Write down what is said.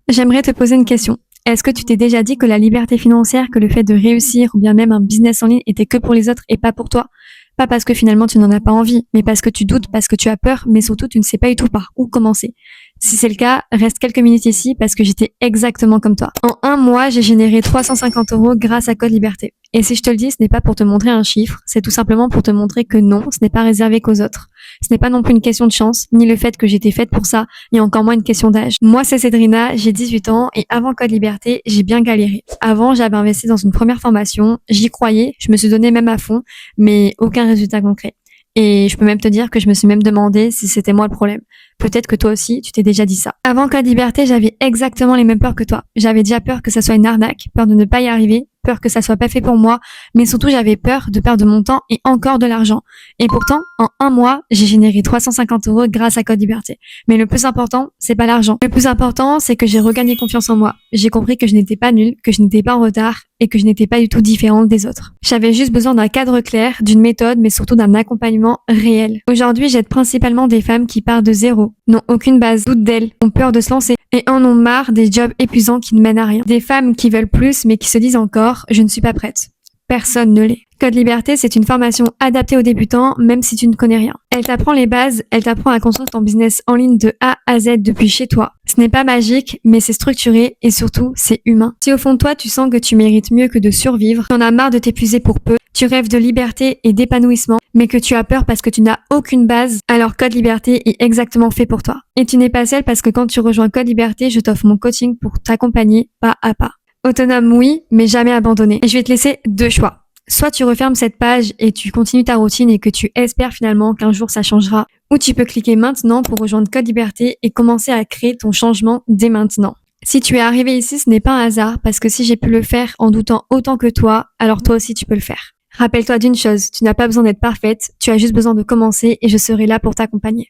J'aimerais te poser une question. Est-ce que tu t'es déjà dit que la liberté financière, que le fait de réussir ou bien même un business en ligne était que pour les autres et pas pour toi? Pas parce que finalement tu n'en as pas envie, mais parce que tu doutes, parce que tu as peur, mais surtout tu ne sais pas du tout par où commencer. Si c'est le cas, reste quelques minutes ici parce que j'étais exactement comme toi. En un mois, j'ai généré 350 € grâce à Code Liberté. Et si je te le dis, ce n'est pas pour te montrer un chiffre, c'est tout simplement pour te montrer que non, ce n'est pas réservé qu'aux autres. Ce n'est pas non plus une question de chance, ni le fait que j'étais faite pour ça, et encore moins une question d'âge. Moi, c'est Cédrina, j'ai 18 ans, et avant Code Liberté, j'ai bien galéré. Avant, j'avais investi dans une première formation, j'y croyais, je me suis donné même à fond, mais aucun résultat concret. Et je peux même te dire que je me suis même demandé si c'était moi le problème. Peut-être que toi aussi, tu t'es déjà dit ça. Avant Code Liberté, j'avais exactement les mêmes peurs que toi. J'avais déjà peur que ça soit une arnaque, peur de ne pas y arriver, peur que ça soit pas fait pour moi, mais surtout j'avais peur de perdre mon temps et encore de l'argent. Et pourtant, en un mois, j'ai généré 350 € grâce à Code Liberté. Mais le plus important, c'est pas l'argent. Le plus important, c'est que j'ai regagné confiance en moi. J'ai compris que je n'étais pas nulle, que je n'étais pas en retard et que je n'étais pas du tout différente des autres. J'avais juste besoin d'un cadre clair, d'une méthode, mais surtout d'un accompagnement réel. Aujourd'hui, j'aide principalement des femmes qui partent de zéro, n'ont aucune base, doutent d'elles, ont peur de se lancer et en ont marre des jobs épuisants qui ne mènent à rien. Des femmes qui veulent plus, mais qui se disent encore, je ne suis pas prête. Personne ne l'est. Code Liberté, c'est une formation adaptée aux débutants, même si tu ne connais rien. Elle t'apprend les bases, elle t'apprend à construire ton business en ligne de A à Z depuis chez toi. Ce n'est pas magique, mais c'est structuré et surtout, c'est humain. Si au fond de toi, tu sens que tu mérites mieux que de survivre, tu en as marre de t'épuiser pour peu, tu rêves de liberté et d'épanouissement, mais que tu as peur parce que tu n'as aucune base, alors Code Liberté est exactement fait pour toi. Et tu n'es pas seule parce que quand tu rejoins Code Liberté, je t'offre mon coaching pour t'accompagner pas à pas. Autonome, oui, mais jamais abandonné. Et je vais te laisser deux choix. Soit tu refermes cette page et tu continues ta routine et que tu espères finalement qu'un jour ça changera, ou tu peux cliquer maintenant pour rejoindre Code Liberté et commencer à créer ton changement dès maintenant. Si tu es arrivé ici, ce n'est pas un hasard, parce que si j'ai pu le faire en doutant autant que toi, alors toi aussi tu peux le faire. Rappelle-toi d'une chose, tu n'as pas besoin d'être parfaite, tu as juste besoin de commencer et je serai là pour t'accompagner.